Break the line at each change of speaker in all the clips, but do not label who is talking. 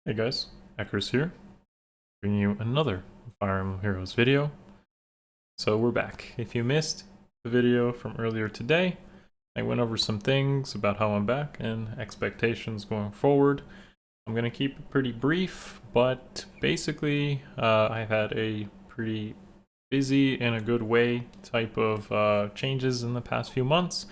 Hey guys, Akariss here, bringing you another Fire Emblem Heroes video. So we're back. If you missed the video from earlier today, I went over some things about how I'm back and expectations going forward. I'm going to keep it pretty brief, but basically I've had a pretty busy in a good way type of changes in the past few months.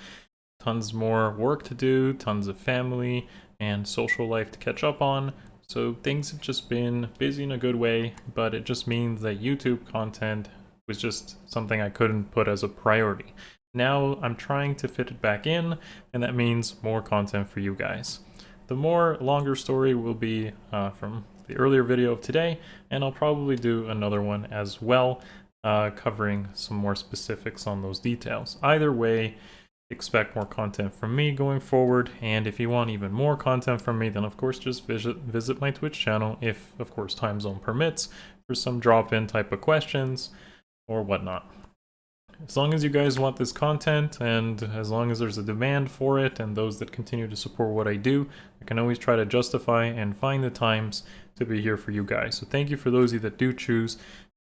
Tons more work to do, tons of family and social life to catch up on. So things have just been busy in a good way, but it just means that YouTube content was just something I couldn't put as a priority. Now I'm trying to fit it back in, and that means more content for you guys. The longer story will be from the earlier video of today, and I'll probably do another one as well, covering some more specifics on those details. Either way, expect more content from me going forward, and if you want even more content from me, then of course just visit my Twitch channel if of course time zone permits for some drop-in type of questions or whatnot. As long as you guys want this content, and as long as there's a demand for it and those that continue to support what I do, I can always try to justify and find the times to be here for you guys. So thank you for those of you that do choose.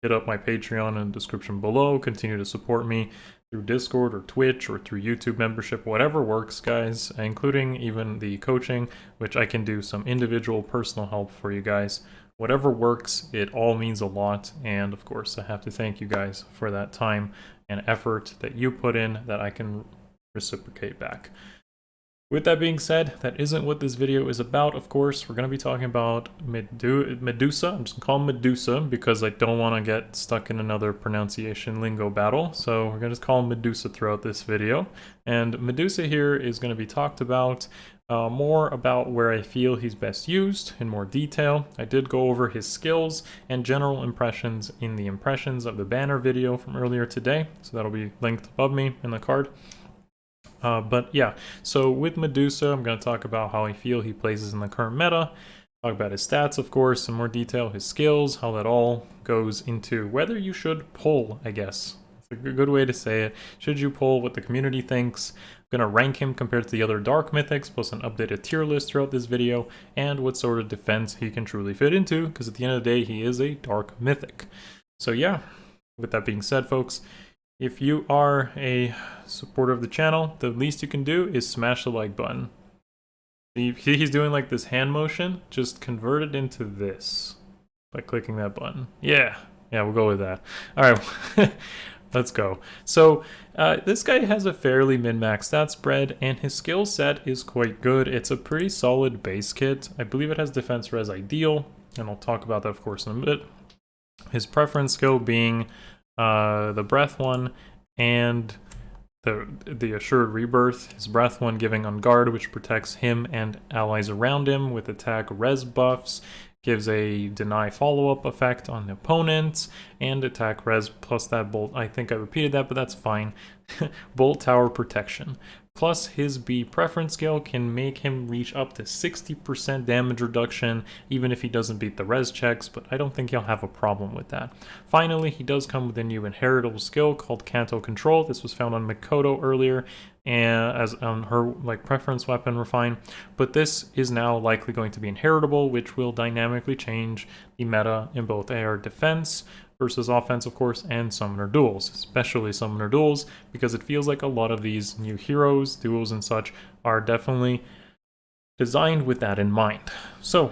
Hit up my Patreon in the description below. Continue to support me through Discord or Twitch or through YouTube membership, whatever works, guys, including even the coaching, which I can do some individual personal help for you guys. Whatever works, it all means a lot, and of course I have to thank you guys for that time and effort that you put in that I can reciprocate back. With that being said, that isn't what this video is about, of course. We're going to be talking about Medusa. I'm just going to call him Medusa because I don't want to get stuck in another pronunciation lingo battle. So we're going to just call him Medusa throughout this video. And Medusa here is going to be talked about more about where I feel he's best used in more detail. I did go over his skills and general impressions in the Impressions of the Banner video from earlier today. So that'll be linked above me in the card. But yeah, so with Medusa, I'm going to talk about how I feel he places in the current meta, talk about his stats, of course, in more detail, his skills, how that all goes into whether you should pull, I guess. It's a good way to say it. Should you pull what the community thinks? I'm going to rank him compared to the other Dark Mythics, plus an updated tier list throughout this video, and what sort of defense he can truly fit into, because at the end of the day, he is a Dark Mythic. So yeah, with that being said, folks, if you are a supporter of the channel, the least you can do is smash the like button. He's doing like this hand motion, just convert it into this by clicking that button. Yeah, we'll go with that. All right, let's go. So this guy has a fairly min-max stat spread, and his skill set is quite good. It's a pretty solid base kit. I believe it has defense res ideal, and I'll talk about that, of course, in a bit. His preference skill being the breath one and the assured rebirth. His breath one giving on guard, which protects him and allies around him with attack res buffs, gives a deny follow-up effect on the opponents, and attack res plus that bolt. I think I repeated that, but that's fine. Bolt tower protection. Plus, his B preference skill can make him reach up to 60% damage reduction, even if he doesn't beat the res checks, but I don't think he'll have a problem with that. Finally, he does come with a new inheritable skill called Canto Control. This was found on Mikoto earlier, and as on her preference weapon refine, but this is now likely going to be inheritable, which will dynamically change the meta in both AR defense versus offense, of course, and Summoner Duels, especially Summoner Duels, because it feels like a lot of these new heroes, duels, and such are definitely designed with that in mind. So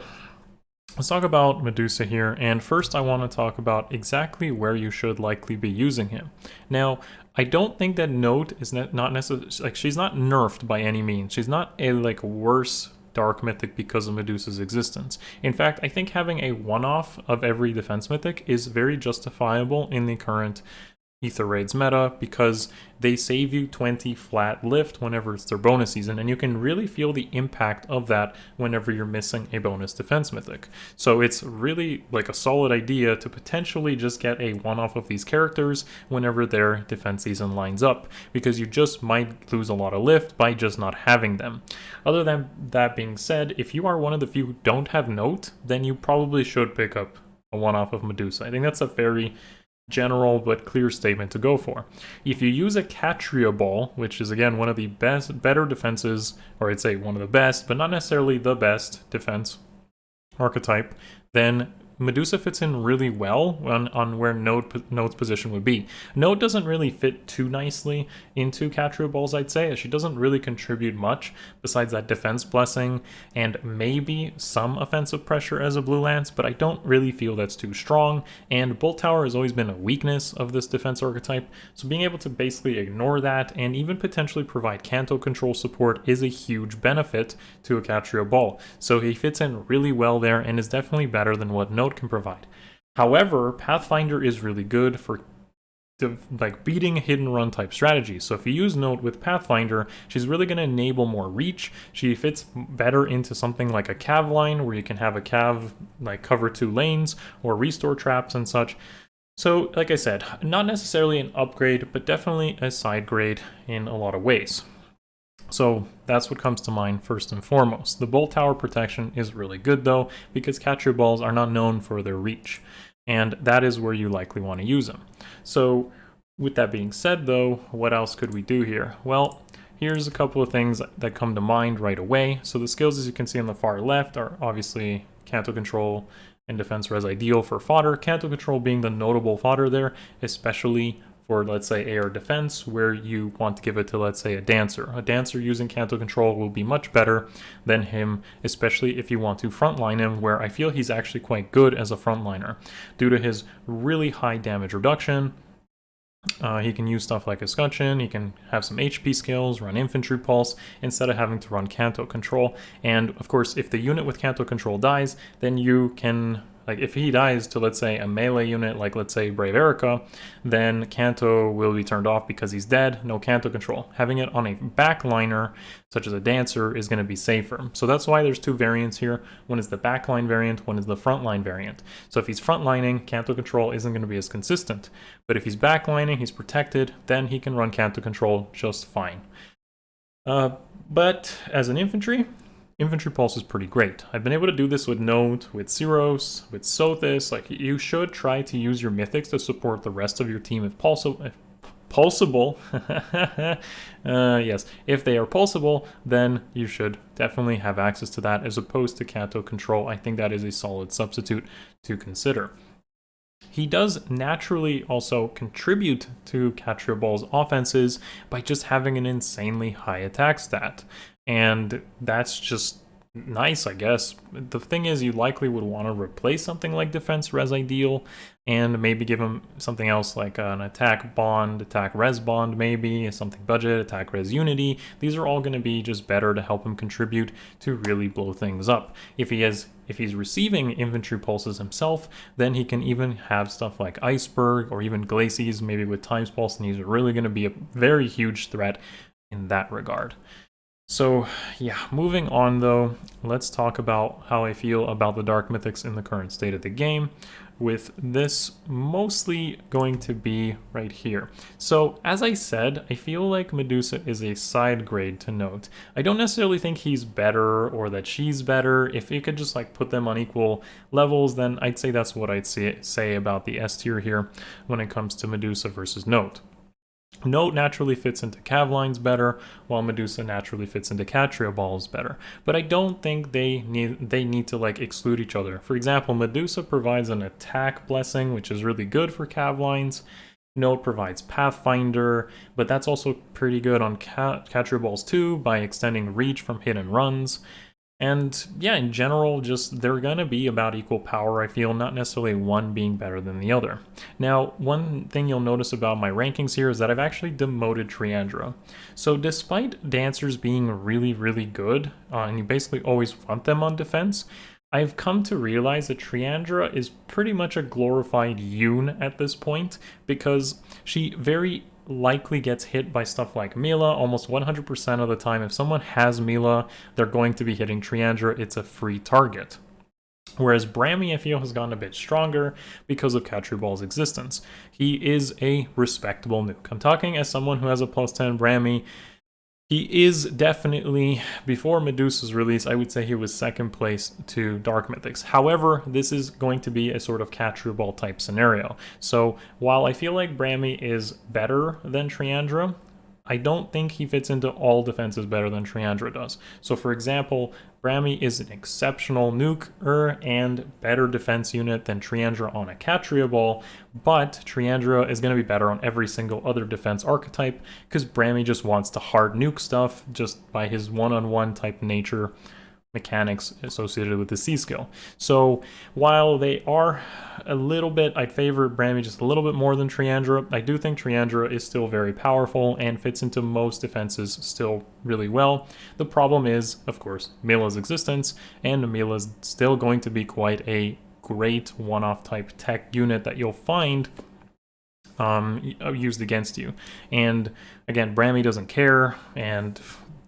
let's talk about Medusa here, and first I want to talk about exactly where you should likely be using him. Now, I don't think that Note is not necessarily, she's not nerfed by any means. She's not a worse Dark Mythic because of Medusa's existence. In fact, I think having a one-off of every defense mythic is very justifiable in the current Aether Raids meta, because they save you 20 flat lift whenever it's their bonus season, and you can really feel the impact of that whenever you're missing a bonus defense mythic. So it's really a solid idea to potentially just get a one-off of these characters whenever their defense season lines up, because you just might lose a lot of lift by just not having them. Other than that being said, if you are one of the few who don't have Note, then you probably should pick up a one-off of Medusa. I think that's a very general but clear statement to go for. If you use a Catria Ball, which is again one of the better defenses, or I'd say one of the best, but not necessarily the best defense archetype, then Medusa fits in really well on where Node's position would be. Node doesn't really fit too nicely into Catria Balls, I'd say, as she doesn't really contribute much besides that defense blessing and maybe some offensive pressure as a Blue Lance, but I don't really feel that's too strong, and Bolt Tower has always been a weakness of this defense archetype, so being able to basically ignore that and even potentially provide Canto control support is a huge benefit to a Catria Ball. So he fits in really well there and is definitely better than what Node can provide. However, Pathfinder is really good for like beating hidden run type strategies. So if you use Node with Pathfinder, she's really going to enable more reach. She fits better into something like a Cav line where you can have a Cav like cover 2 lanes or restore traps and such. So like I said, not necessarily an upgrade, but definitely a side grade in a lot of ways. So that's what comes to mind first and foremost. The Bolt Tower protection is really good though, because Catria Balls are not known for their reach, and that is where you likely want to use them. So with that being said though, what else could we do here? Well, here's a couple of things that come to mind right away. So the skills, as you can see on the far left, are obviously Canto Control and Defense Res Ideal for fodder. Canto Control being the notable fodder there, especially for, let's say, AR defense, where you want to give it to, let's say, a dancer. A dancer using Canto Control will be much better than him, especially if you want to frontline him, where I feel he's actually quite good as a frontliner. Due to his really high damage reduction, he can use stuff like Escutcheon, he can have some HP skills, run Infantry Pulse, instead of having to run Canto Control. And, of course, if the unit with Canto Control dies, then you can... Like, if he dies to, let's say, a melee unit, like, let's say, Brave Erica, then Canto will be turned off because he's dead, no Canto Control. Having it on a backliner, such as a Dancer, is going to be safer. So that's why there's two variants here. One is the backline variant, one is the frontline variant. So if he's frontlining, Canto Control isn't going to be as consistent. But if he's backlining, he's protected, then he can run Canto Control just fine. But as an infantry Pulse is pretty great. I've been able to do this with Node, with Cyros, with Sothis. Like, you should try to use your mythics to support the rest of your team if pulsable. Yes, if they are pulsable, then you should definitely have access to that as opposed to Canto Control. I think that is a solid substitute to consider. He does naturally also contribute to Catria Ball's offenses by just having an insanely high attack stat. And that's just nice, I guess. The thing is, you likely would want to replace something like Defense Res Ideal and maybe give him something else like an Attack Bond, Attack Res Bond maybe, something budget, Attack Res Unity. These are all going to be just better to help him contribute to really blow things up. If he's receiving infantry pulses himself, then he can even have stuff like Iceberg or even Glacies, maybe with Times Pulse, and he's really going to be a very huge threat in that regard. So yeah, moving on though, let's talk about how I feel about the Dark Mythics in the current state of the game, with this mostly going to be right here. So as I said, I feel like Medusa is a side grade to Note. I don't necessarily think he's better or that she's better. If you could just like put them on equal levels, then I'd say that's what I'd say about the S tier here when it comes to Medusa versus Note. Note naturally fits into Cav lines better, while Medusa naturally fits into Catria Balls better. But I don't think they need to like exclude each other. For example, Medusa provides an attack blessing, which is really good for Cav lines. Note provides Pathfinder, but that's also pretty good on Catria Balls too by extending reach from hidden runs. And yeah, in general, just they're going to be about equal power, I feel, not necessarily one being better than the other. Now, one thing you'll notice about my rankings here is that I've actually demoted Triandra. So despite dancers being really, really good, and you basically always want them on defense, I've come to realize that Triandra is pretty much a glorified Yoon at this point, because she very likely gets hit by stuff like Mila almost 100% of the time. If someone has Mila, they're going to be hitting Triandra. It's a free target. Whereas Brammy, I feel, has gotten a bit stronger because of Catria Ball's existence. He is a respectable nuke. I'm talking as someone who has a plus 10 Brammy. He is definitely, before Medusa's release, I would say he was second place to Dark Mythics. However, this is going to be a sort of Catria Ball type scenario. So while I feel like Brammy is better than Triandra, I don't think he fits into all defenses better than Triandra does. So for example, Brammy is an exceptional nuker and better defense unit than Triandra on a Catria Ball, but Triandra is going to be better on every single other defense archetype because Brammy just wants to hard nuke stuff just by his one-on-one type nature mechanics associated with the C skill. So while they are a little bit, I'd favor Brammy just a little bit more than Triandra. I do think Triandra is still very powerful and fits into most defenses still really well. The problem is, of course, Mila's existence, and Mila's still going to be quite a great one-off type tech unit that you'll find used against you. And again, Brammy doesn't care, and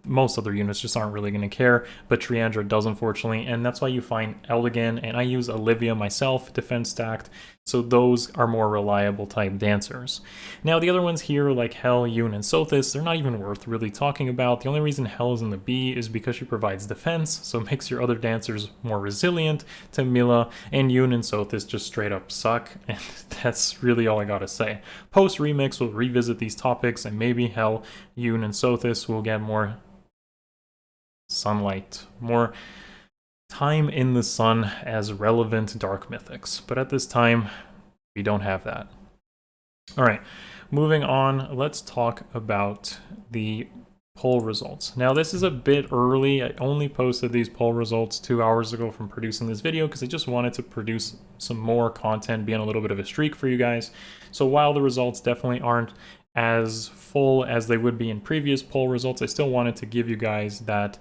most other units just aren't really going to care, but Triandra does, unfortunately, and that's why you find Eldigan, and I use Olivia myself, defense stacked, so those are more reliable type dancers. Now, the other ones here, like Hel, Yoon, and Sothis, they're not even worth really talking about. The only reason Hel is in the B is because she provides defense, so it makes your other dancers more resilient to Mila, and Yoon and Sothis just straight up suck, and that's really all I gotta say. Post-remix, we'll revisit these topics, and maybe Hel, Yoon, and Sothis will get more sunlight, more time in the sun as relevant Dark Mythics. But at this time, we don't have that. All right, moving on, let's talk about the poll results. Now, this is a bit early. I only posted these poll results 2 hours ago from producing this video because I just wanted to produce some more content, be on a little bit of a streak for you guys. So while the results definitely aren't as full as they would be in previous poll results, I still wanted to give you guys that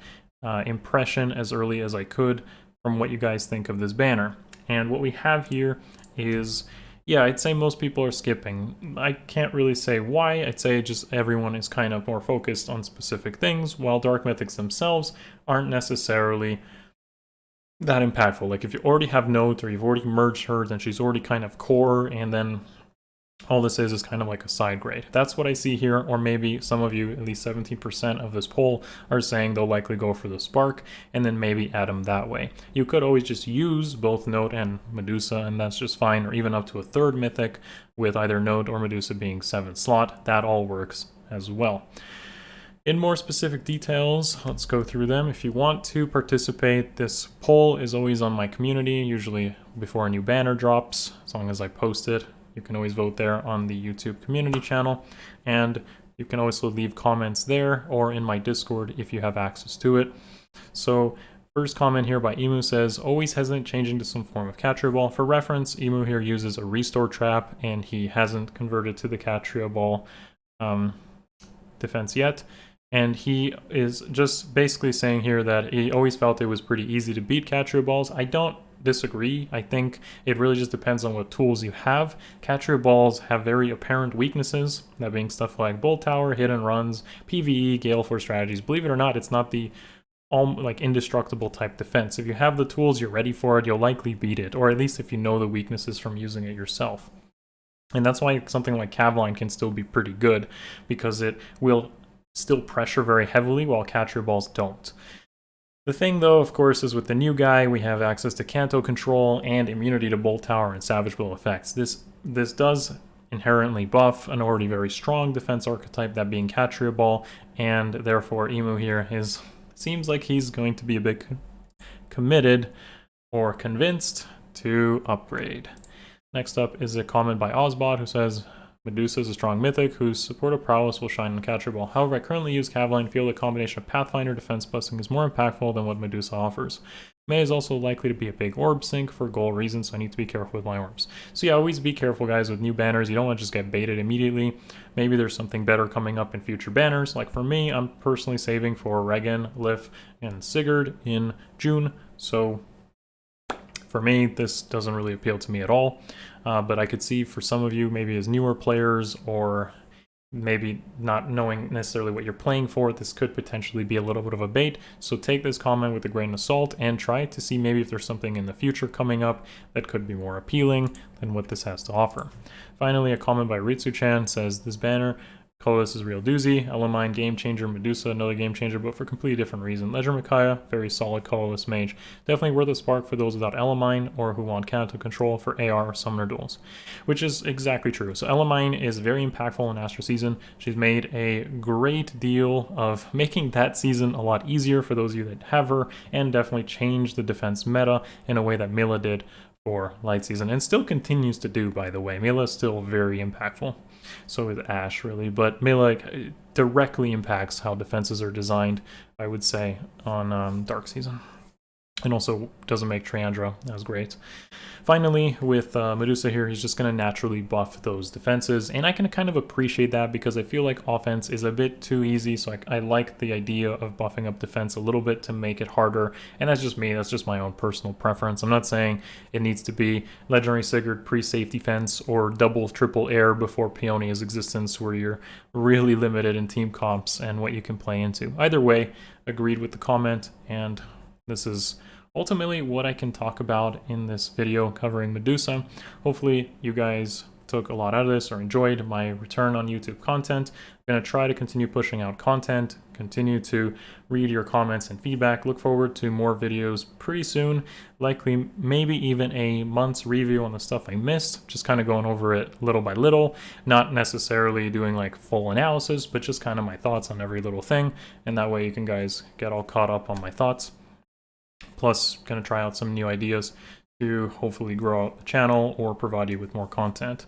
impression as early as I could from what you guys think of this banner. And what we have here is, yeah, I'd say most people are skipping. I can't really say why. I'd say just everyone is kind of more focused on specific things, while Dark Mythics themselves aren't necessarily that impactful. Like if you already have Note or you've already merged her, then she's already kind of core, and then all this is kind of like a side grade. That's what I see here, or maybe some of you, at least 17% of this poll, are saying they'll likely go for the Spark, and then maybe add them that way. You could always just use both Note and Medusa, and that's just fine, or even up to a third Mythic, with either Note or Medusa being 7th slot. That all works as well. In more specific details, let's go through them. If you want to participate, this poll is always on my community, usually before a new banner drops, as long as I post it. You can always vote there on the YouTube community channel, and you can also leave comments there or in my Discord if you have access to it. So first comment here by Emu says, always hesitant changing to some form of Catria Ball. For reference, Emu here uses a restore trap, and he hasn't converted to the Catria Ball defense yet. And he is just basically saying here that he always felt it was pretty easy to beat Catria Balls. I don't disagree. I think it really just depends on what tools you have. Catria Balls have very apparent weaknesses, that being stuff like Bolt Tower, hidden runs, PvE, Gale Force strategies. Believe it or not, it's not the like indestructible type defense. If you have the tools, you're ready for it, you'll likely beat it, or at least if you know the weaknesses from using it yourself. And that's why something like Cavline can still be pretty good, because it will still pressure very heavily while Catria Balls don't. The thing, though, of course, is with the new guy, we have access to Canto control and immunity to Bolt Tower and Savage Blow effects. This does inherently buff an already very strong defense archetype, that being Catria Ball, and therefore Emu here seems like he's going to be a bit committed or convinced to upgrade. Next up is a comment by Ozbot who says, Medusa is a strong mythic whose supportive prowess will shine in Catria Ball. However, I currently use Cavline and feel the combination of Pathfinder defense busting is more impactful than what Medusa offers. May is also likely to be a big orb sink for goal reasons, so I need to be careful with my orbs. So yeah, always be careful, guys, with new banners. You don't want to just get baited immediately. Maybe there's something better coming up in future banners. Like for me, I'm personally saving for Regan, Lif, and Sigurd in June, so for me, this doesn't really appeal to me at all. But I could see for some of you, maybe as newer players, or maybe not knowing necessarily what you're playing for, this could potentially be a little bit of a bait. So take this comment with a grain of salt and try to see maybe if there's something in the future coming up that could be more appealing than what this has to offer. Finally, a comment by Ritsu-chan says, this banner Colorless is a real doozy. Elamine, game changer. Medusa, another game changer, but for a completely different reason. Ledger Micaiah, very solid colorless mage. Definitely worth a spark for those without Elamine or who want counter control for AR or Summoner Duels, which is exactly true. So Elamine is very impactful in Astro Season. She's made a great deal of making that season a lot easier for those of you that have her, and definitely changed the defense meta in a way that Mela did for Light Season, and still continues to do, by the way. Mela is still very impactful. So is Ashe, really, but Mela directly impacts how defenses are designed, I would say, on Dark Season. And also doesn't make Triandra as great. Finally, with Medusa here, he's just going to naturally buff those defenses, and I can kind of appreciate that because I feel like offense is a bit too easy, so I like the idea of buffing up defense a little bit to make it harder, and that's just me, that's just my own personal preference. I'm not saying it needs to be Legendary Sigurd pre-safe defense or double triple air before Peonia's existence where you're really limited in team comps and what you can play into. Either way, agreed with the comment, and this is ultimately what I can talk about in this video covering Medusa. Hopefully you guys took a lot out of this or enjoyed my return on YouTube content. I'm going to try to continue pushing out content, continue to read your comments and feedback. Look forward to more videos pretty soon, likely maybe even a month's review on the stuff I missed, just kind of going over it little by little, not necessarily doing like full analysis, but just kind of my thoughts on every little thing, and that way you can guys get all caught up on my thoughts. Plus, going to try out some new ideas to hopefully grow out the channel or provide you with more content.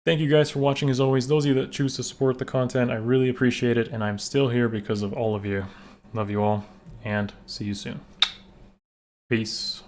Thank you guys for watching as always. Those of you that choose to support the content, I really appreciate it, and I'm still here because of all of you. Love you all, and see you soon. Peace.